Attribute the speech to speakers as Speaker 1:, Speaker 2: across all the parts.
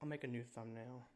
Speaker 1: I'll make a new thumbnail.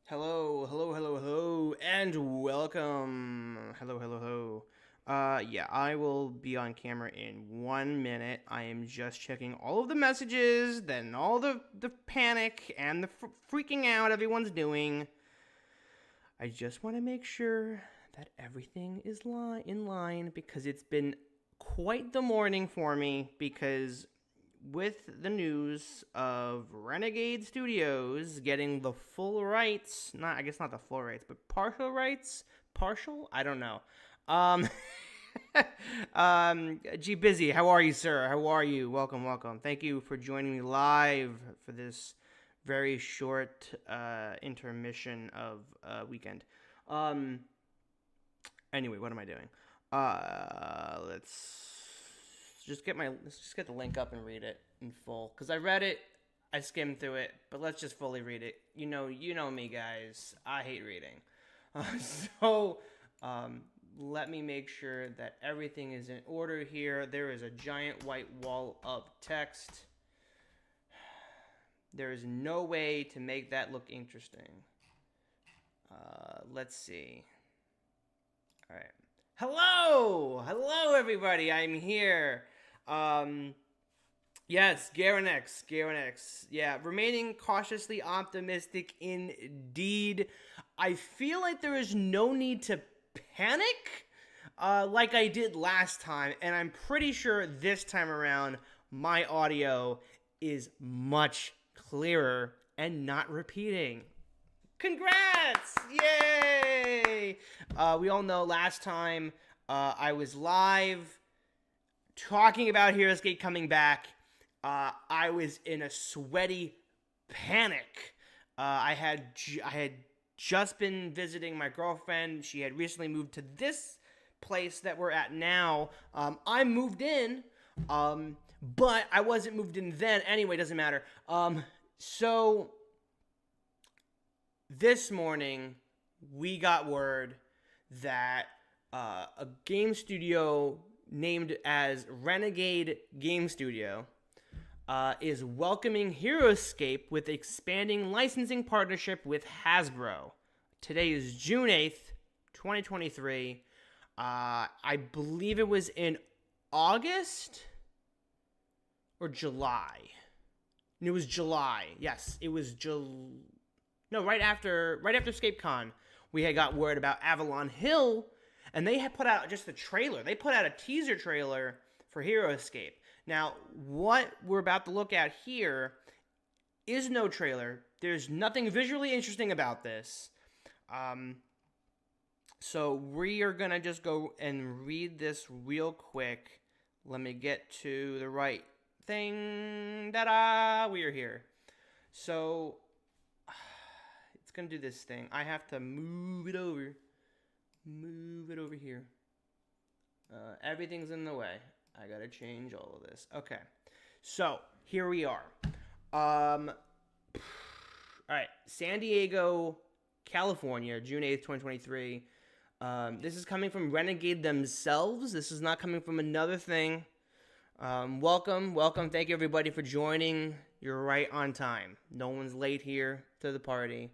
Speaker 1: Hello, hello, hello, hello, and welcome. Hello, hello, hello. Yeah, I will be on camera in 1 minute. I am just checking all of the messages, then all the panic and the freaking out everyone's doing. I just want to make sure that everything is in line because it's been quite the morning for me because with the news of Renegade Studios getting the full rights, I guess not the full rights, but partial rights, I don't know. G Busy, how are you, sir? How are you? Welcome, welcome. Thank you for joining me live for this very short intermission of weekend. Anyway, what am I doing? Let's just get the link up and read it in full because I read it, I skimmed through it, but let's just fully read it. You know me, guys. I hate reading, so let me make sure that everything is in order here. There is a giant white wall of text. There is no way to make that look interesting. Let's see. All right. Hello, everybody. I'm here. Yes, Garenex. Yeah, remaining cautiously optimistic indeed. I feel like there is no need to panic like I did last time, and I'm pretty sure this time around my audio is much clearer and not repeating. Congrats! Yay! We all know last time I was live talking about heroScape coming back. I was in a sweaty panic. I had just been visiting my girlfriend. She had recently moved to this place that we're at now. I moved in, but I wasn't moved in then. Anyway, doesn't matter. So this morning, we got word that a game studio named as Renegade Game Studio is welcoming heroScape with expanding licensing partnership with Hasbro. Today is June 8th, 2023. I believe it was in August or July. It was July. Yes, it was right after ScapeCon, we had got word about Avalon Hill, and they had put out just a trailer. They put out a teaser trailer for heroScape. Now, what we're about to look at here is no trailer. There's nothing visually interesting about this. So we are going to just go and read this real quick. Let me get to the right thing. Ta-da! We are here. So it's going to do this thing. I have to move it over. Move it over here. Everything's in the way. I got to change all of this. Okay. So here we are. All right. San Diego, California, June 8th, 2023. This is coming from Renegade themselves. This is not coming from another thing. Welcome. Thank you, everybody, for joining. You're right on time. No one's late here to the party.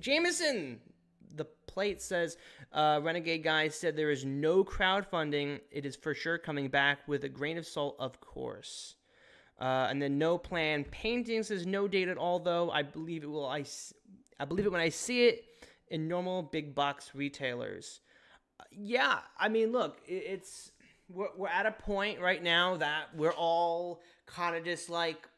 Speaker 1: Jameson, the plate says, Renegade guy said there is no crowdfunding. It is for sure coming back with a grain of salt, of course. And then no plan. Painting says no date at all, though. I believe it will. I believe it when I see it in normal big box retailers. Yeah, I mean, look, we're at a point right now that we're all kind of just like,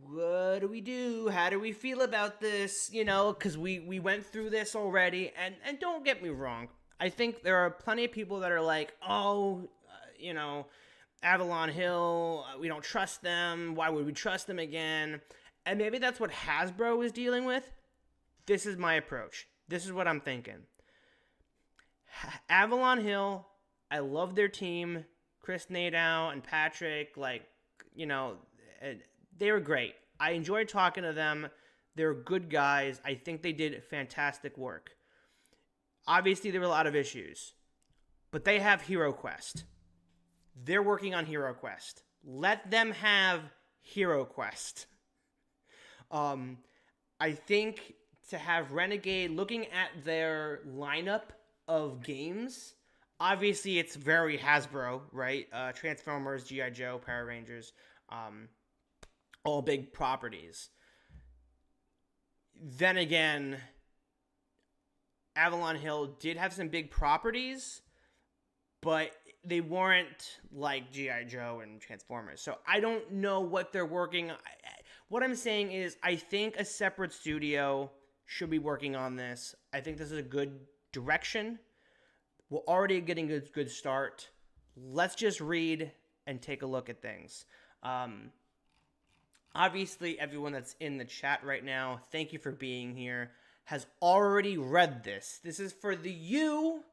Speaker 1: what do we do? How do we feel about this? You know, because we went through this already. And don't get me wrong. I think there are plenty of people that are like, Avalon Hill, we don't trust them. Why would we trust them again? And maybe that's what Hasbro is dealing with. This is my approach. This is what I'm thinking. Avalon Hill, I love their team. Chris Nadeau and Patrick, they were great. I enjoyed talking to them. They're good guys. I think they did fantastic work. Obviously, there were a lot of issues. But they have HeroQuest. They're working on HeroQuest. Let them have HeroQuest. I think to have Renegade looking at their lineup of games, obviously it's very Hasbro, right? Transformers, G.I. Joe, Power Rangers, all big properties. Then again, Avalon Hill did have some big properties, but they weren't like G.I. Joe and Transformers. So I don't know what they're working on. What I'm saying is I think a separate studio should be working on this. I think this is a good direction. We're already getting a good start. Let's just read and take a look at things. Obviously, everyone that's in the chat right now, thank you for being here, has already read this. This is for the you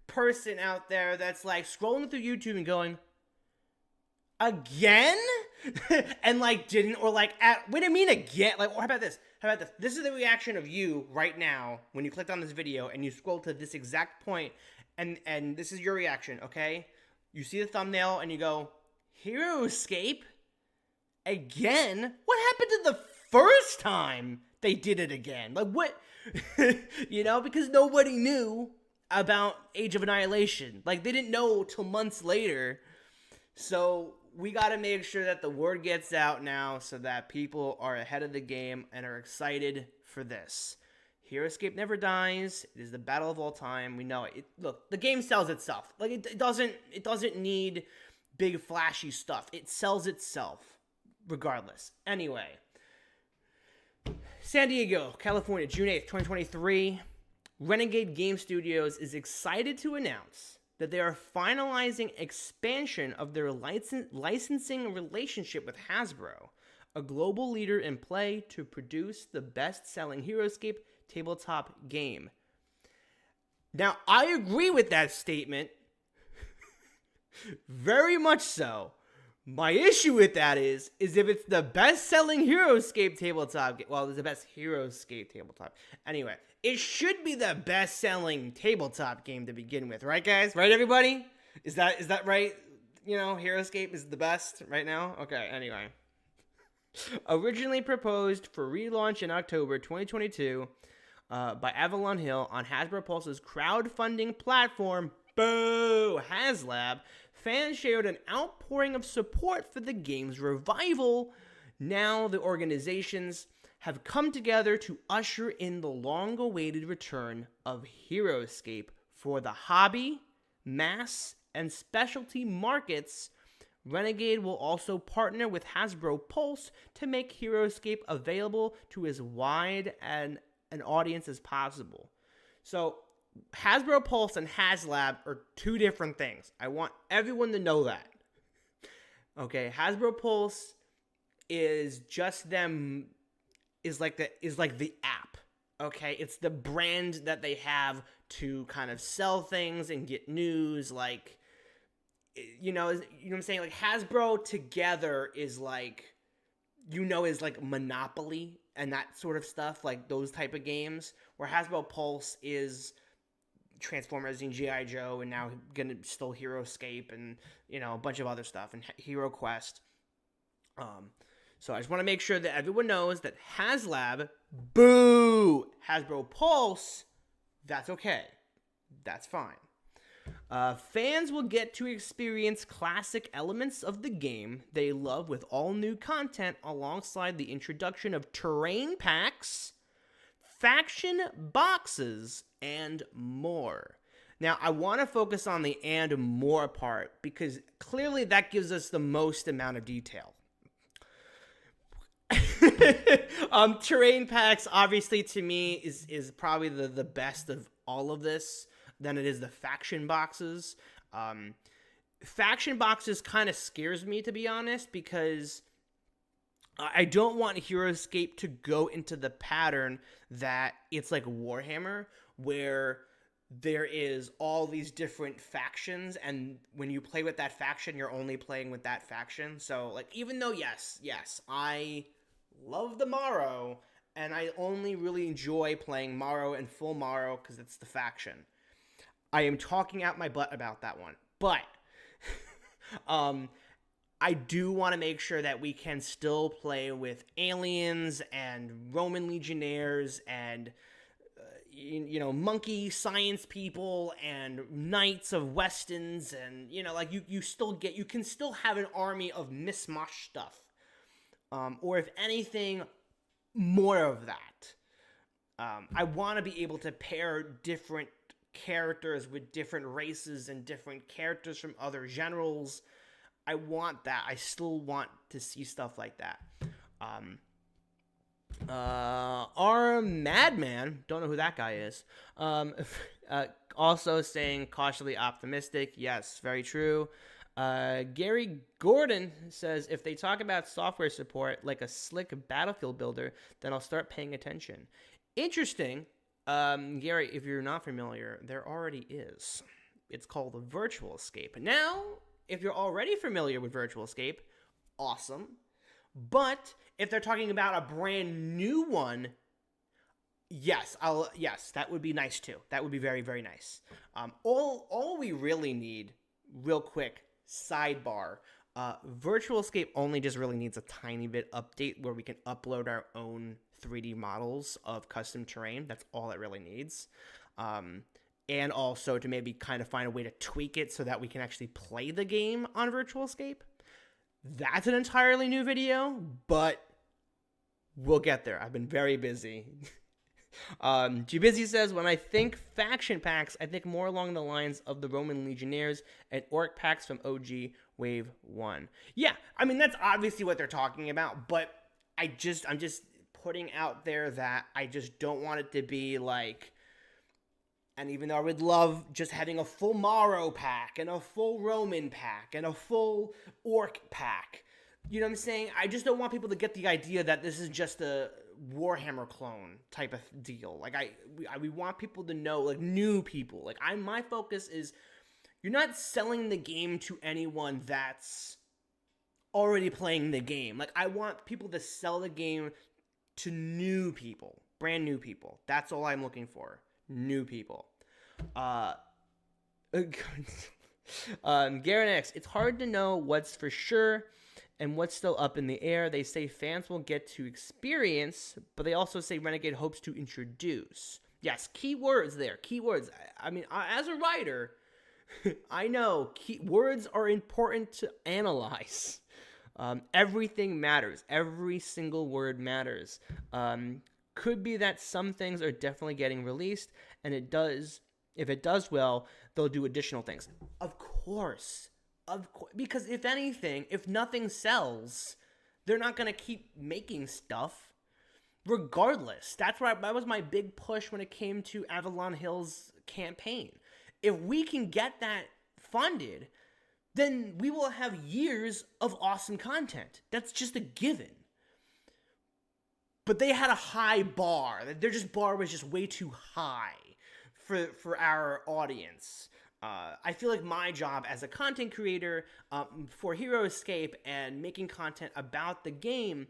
Speaker 1: person out there that's like scrolling through YouTube and going, again? And like didn't, or like, what do you mean again? Like, how about this? This is the reaction of you right now when you clicked on this video and you scroll to this exact point, and this is your reaction, okay? You see the thumbnail and you go, heroScape? Again? What happened to the first time they did it again? Like, what? Because nobody knew about Age of Annihilation. Like, they didn't know till months later. So we got to make sure that the word gets out now so that people are ahead of the game and are excited for this. HeroScape never dies. It is the battle of all time. We know it. Look, the game sells itself. Like, it doesn't need big flashy stuff. It sells itself regardless. Anyway, San Diego, California, June 8th, 2023. Renegade Game Studios is excited to announce that they are finalizing expansion of their licensing relationship with Hasbro, a global leader in play, to produce the best-selling HeroScape tabletop game. Now, I agree with that statement. Very much so. My issue with that is if it's the best-selling HeroScape tabletop game, well, it's the best HeroScape tabletop. Anyway, it should be the best-selling tabletop game to begin with, right, guys? Right, everybody? Is that right? HeroScape is the best right now? Okay, anyway. Originally proposed for relaunch in October 2022 by Avalon Hill on Hasbro Pulse's crowdfunding platform, Boo! HasLab, fans shared an outpouring of support for the game's revival. Now the organizations have come together to usher in the long-awaited return of heroScape for the hobby, mass, and specialty markets. Renegade will also partner with Hasbro Pulse to make heroScape available to as wide an audience as possible. So, Hasbro Pulse and HasLab are two different things. I want everyone to know that. Okay, Hasbro Pulse is just them, is like the app. Okay, it's the brand that they have to kind of sell things and get news, like, you know what I'm saying? Like, Hasbro together is like, is like Monopoly and that sort of stuff, like those type of games, where Hasbro Pulse is Transformers and G.I. Joe, and now gonna still heroScape and, a bunch of other stuff, and Hero Quest. So I just want to make sure that everyone knows that HasLab, boo! Hasbro Pulse, that's okay. That's fine. Fans will get to experience classic elements of the game they love with all new content alongside the introduction of terrain packs, faction boxes, and more. Now, I want to focus on the and more part because clearly that gives us the most amount of detail. Terrain packs, obviously, to me, is probably the best of all of this. Than it is the faction boxes. Faction boxes kind of scares me, to be honest, because I don't want heroScape to go into the pattern that it's like Warhammer, where there is all these different factions, and when you play with that faction, you're only playing with that faction. So, like, even though, yes, I love the Morrow, and I only really enjoy playing Morrow and full Morrow because it's the faction. I am talking out my butt about that one, but I do want to make sure that we can still play with aliens and Roman legionnaires and monkey science people and knights of Westons, and like you can still have an army of mismatched stuff, or if anything, more of that. I want to be able to pair different characters with different races and different characters from other generals. I want that. I still want to see stuff like that. Our Madman, don't know who that guy is, also saying cautiously optimistic. Yes, very true. Gary Gordon says, if they talk about software support like a slick Battlefield builder, then I'll start paying attention. Interesting. Gary, if you're not familiar, there already is. It's called the heroScape. Now, if you're already familiar with heroScape, awesome. But if they're talking about a brand new one, yes, that would be nice too. That would be very, very nice. All we really need, real quick, sidebar, heroScape only just really needs a tiny bit update where we can upload our own 3D models of custom terrain. That's all it really needs. And also to maybe kind of find a way to tweak it so that we can actually play the game on heroScape. That's an entirely new video, but we'll get there. I've been very busy. G-Busy says, when I think faction packs, I think more along the lines of the Roman Legionnaires and Orc packs from OG Wave 1. Yeah, I mean, that's obviously what they're talking about, but I'm just putting out there that I just don't want it to be like, and even though I would love just having a full Morrow pack and a full Roman pack and a full Orc pack, you know what I'm saying? I just don't want people to get the idea that this is just a Warhammer clone type of deal. Like, we want people to know, like, new people. Like, my focus is, you're not selling the game to anyone that's already playing the game. Like, I want people to sell the game to new people, brand new people. That's all I'm looking for. New people. Garen X, it's hard to know what's for sure And what's still up in the air? They say fans will get to experience, but they also say Renegade hopes to introduce. Yes, keywords there. Keywords. I mean, as a writer, I know words are important to analyze. Everything matters. Every single word matters. Could be that some things are definitely getting released, and it does. If it does well, they'll do additional things. Of course, because if anything, if nothing sells, they're not gonna keep making stuff. Regardless, that was my big push when it came to Avalon Hill's campaign. If we can get that funded, then we will have years of awesome content. That's just a given. But they had a high bar. Their bar was just way too high for our audience. I feel like my job as a content creator for heroScape and making content about the game,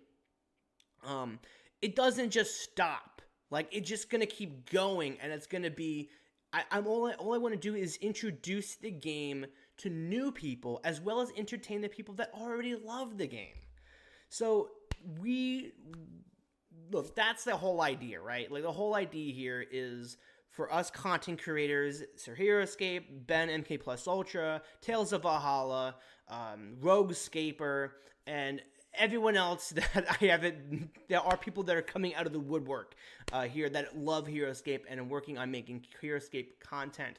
Speaker 1: it doesn't just stop. Like, it's just gonna keep going, and it's gonna be. All I want to do is introduce the game to new people, as well as entertain the people that already love the game. So look, that's the whole idea, right? Like, the whole idea here is for us content creators, so heroScape, Ben MK Plus Ultra, Tales of Valhalla, RogueScaper, and everyone else that I haven't. There are people that are coming out of the woodwork here that love heroScape and are working on making heroScape content.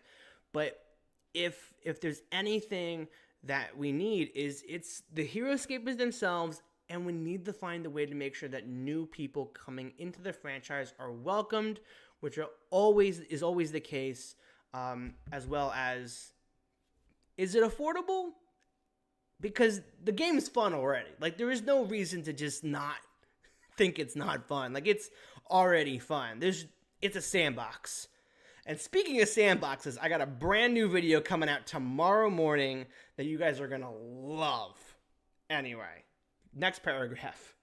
Speaker 1: But if there's anything that we need, it's the heroScapers themselves, and we need to find a way to make sure that new people coming into the franchise are welcomed, which is always the case, as well as, is it affordable? Because the game is fun already. Like, there is no reason to just not think it's not fun. Like, it's already fun. It's a sandbox. And speaking of sandboxes, I got a brand new video coming out tomorrow morning that you guys are going to love. Anyway, next paragraph.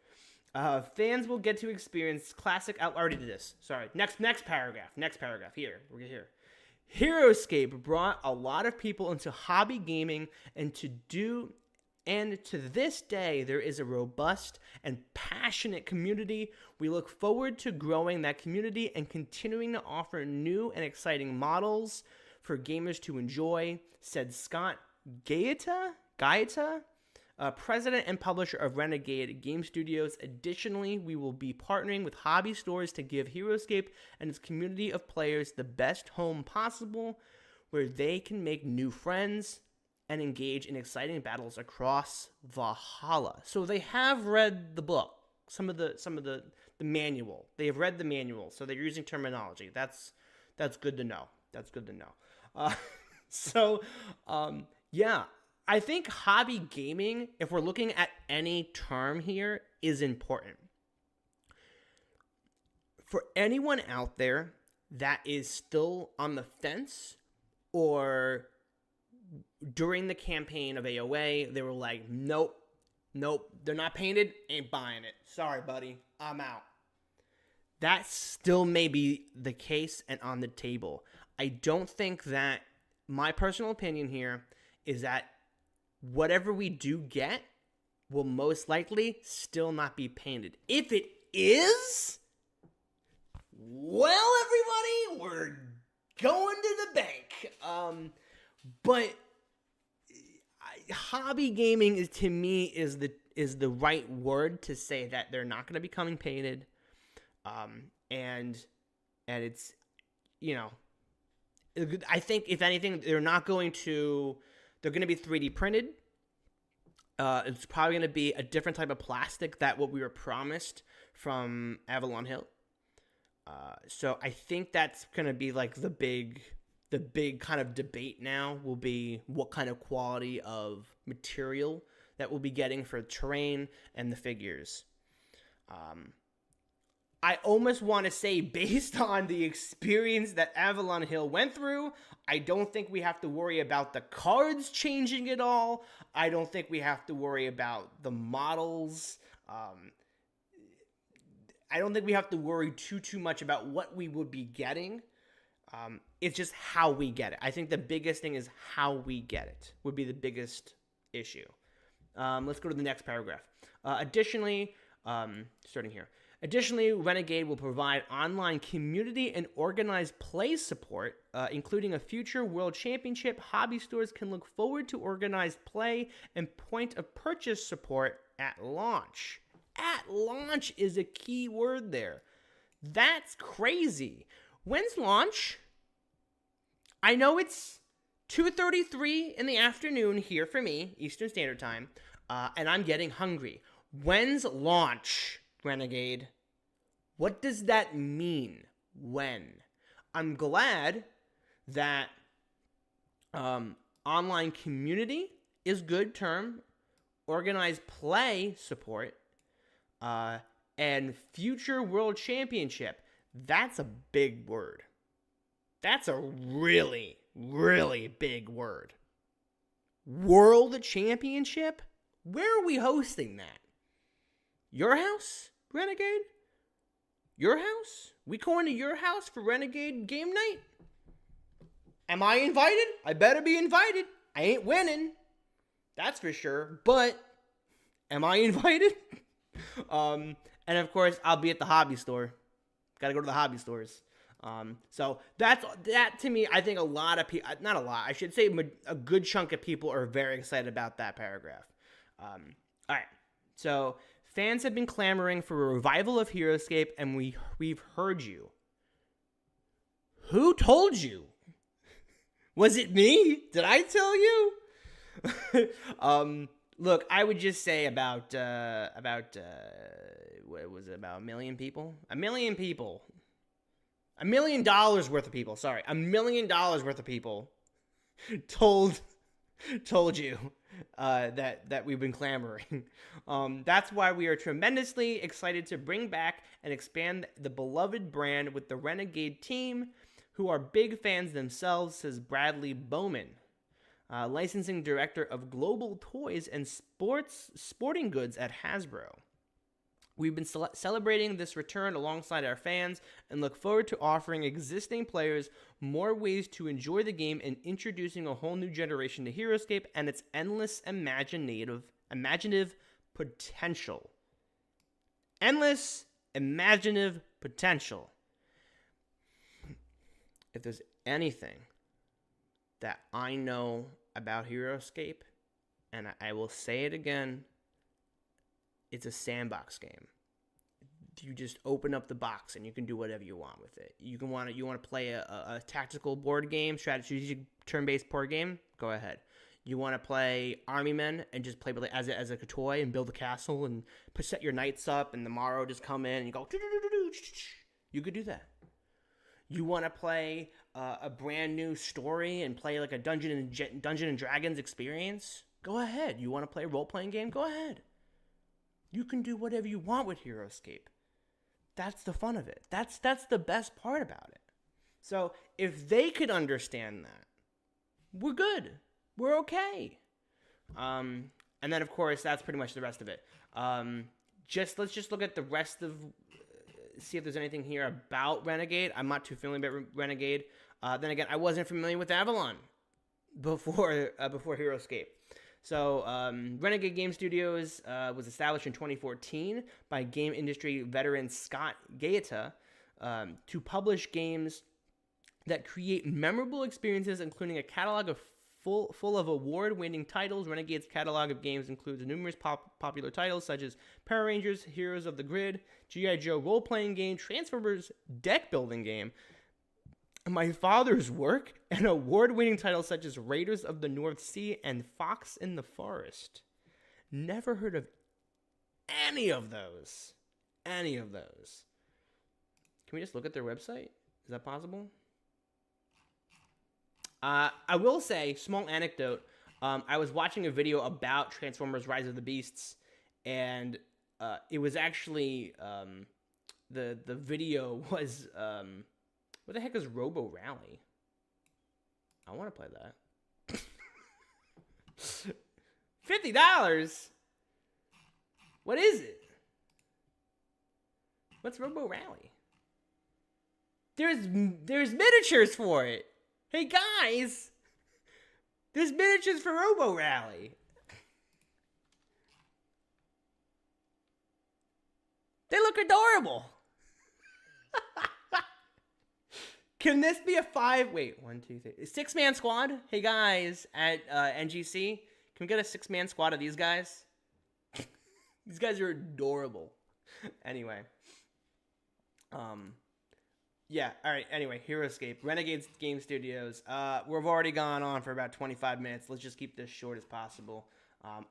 Speaker 1: Fans will get to experience classic... I already did this. Sorry. Next paragraph. Here. We're here. heroScape brought a lot of people into hobby gaming, and to this day, there is a robust and passionate community. We look forward to growing that community and continuing to offer new and exciting models for gamers to enjoy, said Scott Gaeta, president and publisher of Renegade Game Studios. Additionally, we will be partnering with hobby stores to give heroScape and its community of players the best home possible, where they can make new friends and engage in exciting battles across Valhalla. So they have read the book, some of the manual. They have read the manual, so they're using terminology. That's good to know. Yeah, I think hobby gaming, if we're looking at any term here, is important. For anyone out there that is still on the fence, or during the campaign of AOA, they were like, nope, they're not painted, ain't buying it. Sorry, buddy, I'm out. That still may be the case and on the table. I don't think that, my personal opinion here is that whatever we do get will most likely still not be painted. If it is, well, everybody, we're going to the bank. But hobby gaming is, to me, is the right word to say that they're not going to be coming painted, and it's, I think if anything, they're going to be 3D printed. It's probably going to be a different type of plastic that what we were promised from Avalon Hill. So I think that's going to be like the big kind of debate now will be what kind of quality of material that we'll be getting for terrain and the figures. I almost want to say, based on the experience that Avalon Hill went through, I don't think we have to worry about the cards changing at all. I don't think we have to worry about the models. I don't think we have to worry too much about what we would be getting. It's just how we get it. I think the biggest thing is how we get it would be the biggest issue. Let's go to the next paragraph. Additionally, starting here. Additionally, Renegade will provide online community and organized play support, including a future world championship. Hobby stores can look forward to organized play and point-of-purchase support at launch. At launch is a key word there. That's crazy. When's launch? I know it's 2:33 in the afternoon here for me, Eastern Standard Time, and I'm getting hungry. When's launch, Renegade? What does that mean? When? I'm glad that online community is good term, organized play support, and future world championship. That's a big word. That's a really, really big word. World championship? Where are we hosting that? Your house, Renegade? Your house? We going to your house for Renegade game night? Am I invited? I better be invited. I ain't winning. That's for sure. But am I invited? And of course, I'll be at the hobby store. Gotta go to the hobby stores. So that to me, I think a lot of people, not a lot, I should say a good chunk of people are very excited about that paragraph. All right. So fans have been clamoring for a revival of heroScape, and we've heard you. Who told you? Was it me? Did I tell you? Look, I would just say about what was it, about a million people? $1 million people. $1 million worth of people. Sorry, $1 million worth of people told you that we've been clamoring. That's why we are tremendously excited to bring back and expand the beloved brand with the Renegade team, who are big fans themselves, says Bradley Bowman, licensing director of global toys and sporting goods at Hasbro. We've been celebrating this return alongside our fans and look forward to offering existing players more ways to enjoy the game and introducing a whole new generation to heroScape and its endless imaginative potential. Endless imaginative potential. If there's anything that I know about heroScape, and I will say it again, it's a sandbox game. You just open up the box and you can do whatever you want with it. You want to play a tactical board game, strategic turn-based board game? Go ahead. You want to play Army Men and just play as a toy and build a castle and set your knights up and tomorrow just come in and you go. You could do that. You want to play a brand new story and play like a Dungeon and Dragons experience? Go ahead. You want to play a role-playing game? Go ahead. You can do whatever you want with heroScape. That's the fun of it. That's the best part about it. So if they could understand that, we're good. We're okay. And then of course that's pretty much the rest of it. Let's just look at the rest of. See if there's anything here about Renegade. I'm not too familiar with Renegade. Then again, I wasn't familiar with Avalon before heroScape. So, Renegade Game Studios was established in 2014 by game industry veteran Scott Gaeta to publish games that create memorable experiences, including a catalog of full of award-winning titles. Renegade's catalog of games includes numerous popular titles such as Power Rangers, Heroes of the Grid, G.I. Joe role-playing game, Transformers deck-building game, My Father's Work, and award-winning titles such as Raiders of the North Sea and Fox in the Forest. Never heard of any of those. Any of those. Can we just look at their website? Is that possible? I will say, small anecdote, I was watching a video about Transformers Rise of the Beasts, and it was actually, the video was, what the heck is Robo Rally? I want to play that. $50? What is it? What's Robo Rally? There's miniatures for it. Hey guys, there's miniatures for Robo Rally. They look adorable. Can this be a 6-man squad? Hey guys at NGC, can we get a 6-man squad of these guys? These guys are adorable. Anyway. Yeah, alright, anyway, heroScape. Renegades Game Studios. We've already gone on for about 25 minutes. Let's just keep this short as possible.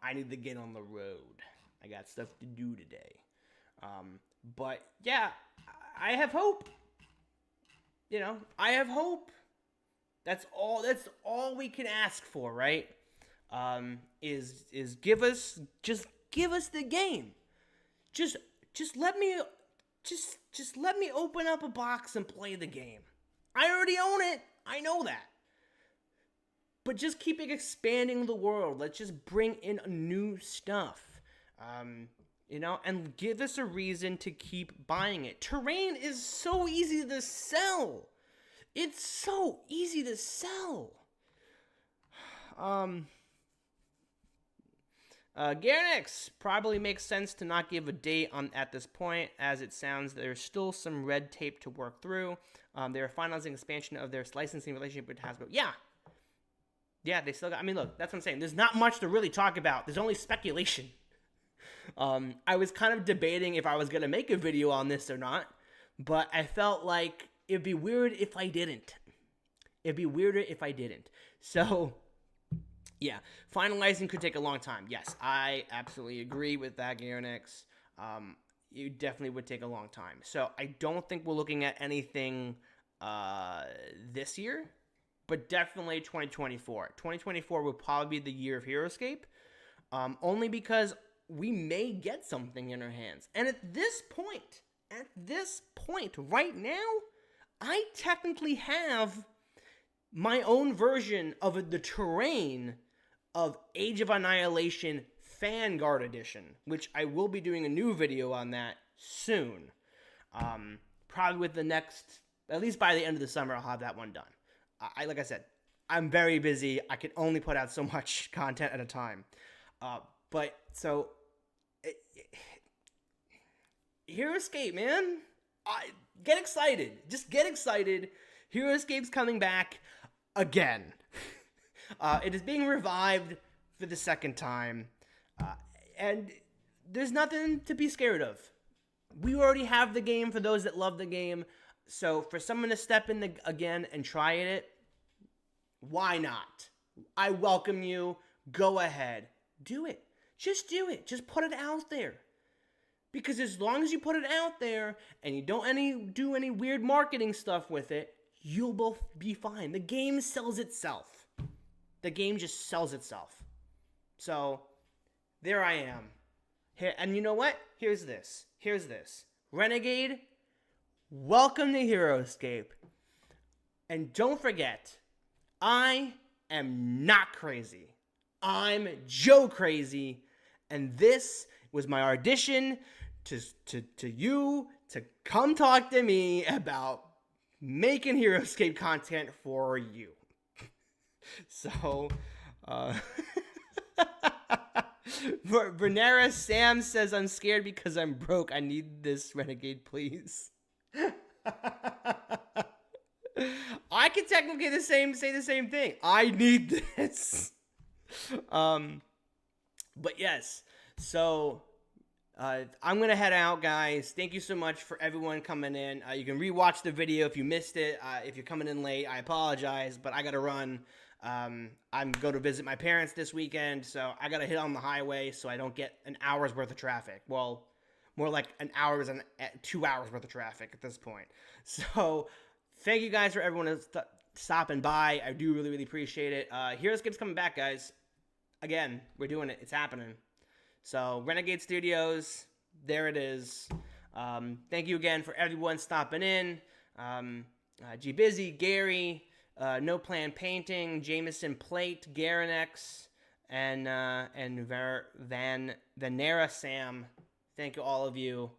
Speaker 1: I need to get on the road. I got stuff to do today. But, yeah, I have hope. You know, I have hope. That's all we can ask for, right? Is give us the game. Just let me open up a box and play the game. I already own it. I know that. But just keep expanding the world. Let's just bring in new stuff. You know, and give us a reason to keep buying it. Terrain is so easy to sell. It's so easy to sell. Garenex probably makes sense to not give a date at this point, as it sounds there's still some red tape to work through. They're finalizing expansion of their licensing relationship with Hasbro. Yeah, they still got. I mean, look, that's what I'm saying. There's not much to really talk about. There's only speculation. I was kind of debating if I was gonna make a video on this or not, but I felt like it'd be weird if I didn't. It'd be weirder if I didn't. So. Yeah, finalizing could take a long time. Yes, I absolutely agree with that, Garenex. It definitely would take a long time. So I don't think we're looking at anything this year, but definitely 2024. 2024 will probably be the year of heroScape, only because we may get something in our hands. And at this point, right now, I technically have my own version of the terrain of Age of Annihilation Vanguard Edition, which I will be doing a new video on that soon. Probably with the next, at least by the end of the summer, I'll have that one done. Like I said, I'm very busy. I can only put out so much content at a time. heroScape, man. Get excited. Just get excited. heroScape's coming back again. It is being revived for the second time. And there's nothing to be scared of. We already have the game for those that love the game. So for someone to step in again and try it, why not? I welcome you. Go ahead. Do it. Just do it. Just put it out there. Because as long as you put it out there and you don't do any weird marketing stuff with it, you'll both be fine. The game sells itself. The game just sells itself. So, there I am. Here, and you know what? Here's this. Renegade, welcome to heroScape. And don't forget, I am not crazy. I'm Joe Crazy. And this was my audition to you to come talk to me about making heroScape content for you. So, Vernera Sam says, I'm scared because I'm broke. I need this Renegade, please. I could technically say the same thing. I need this. But yes, so I'm going to head out, guys. Thank you so much for everyone coming in. You can rewatch the video if you missed it. If you're coming in late, I apologize, but I got to run. I'm going to visit my parents this weekend, so I got to hit on the highway so I don't get an hour's worth of traffic. Well, more like 2 hours worth of traffic at this point. So thank you guys for everyone stopping by. I do really, really appreciate it. heroScape's coming back, guys. Again, we're doing it. It's happening. So Renegade Studios, there it is. Thank you again for everyone stopping in. G Busy, Gary, No Plan Painting, Jameson Plate, Garenex, and Vanera Sam. Thank you, all of you.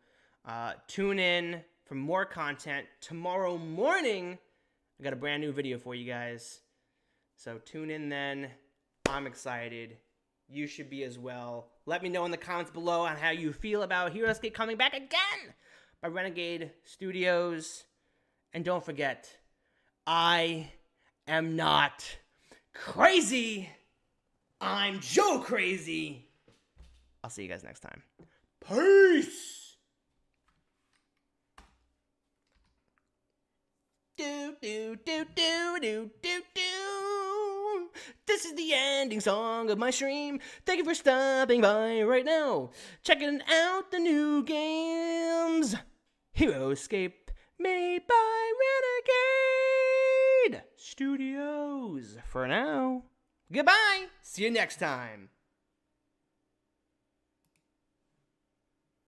Speaker 1: Tune in for more content. Tomorrow morning, I got a brand new video for you guys. So tune in then. I'm excited. You should be as well. Let me know in the comments below on how you feel about heroScape coming back again by Renegade Studios. And don't forget, I am not crazy. I'm Joe Crazy. I'll see you guys next time. Peace. Do, do, do, do, do, do, do. This is the ending song of my stream. Thank you for stopping by right now. Checking out the new games. heroScape, made by Renegade Studios. For now, goodbye. See you next time.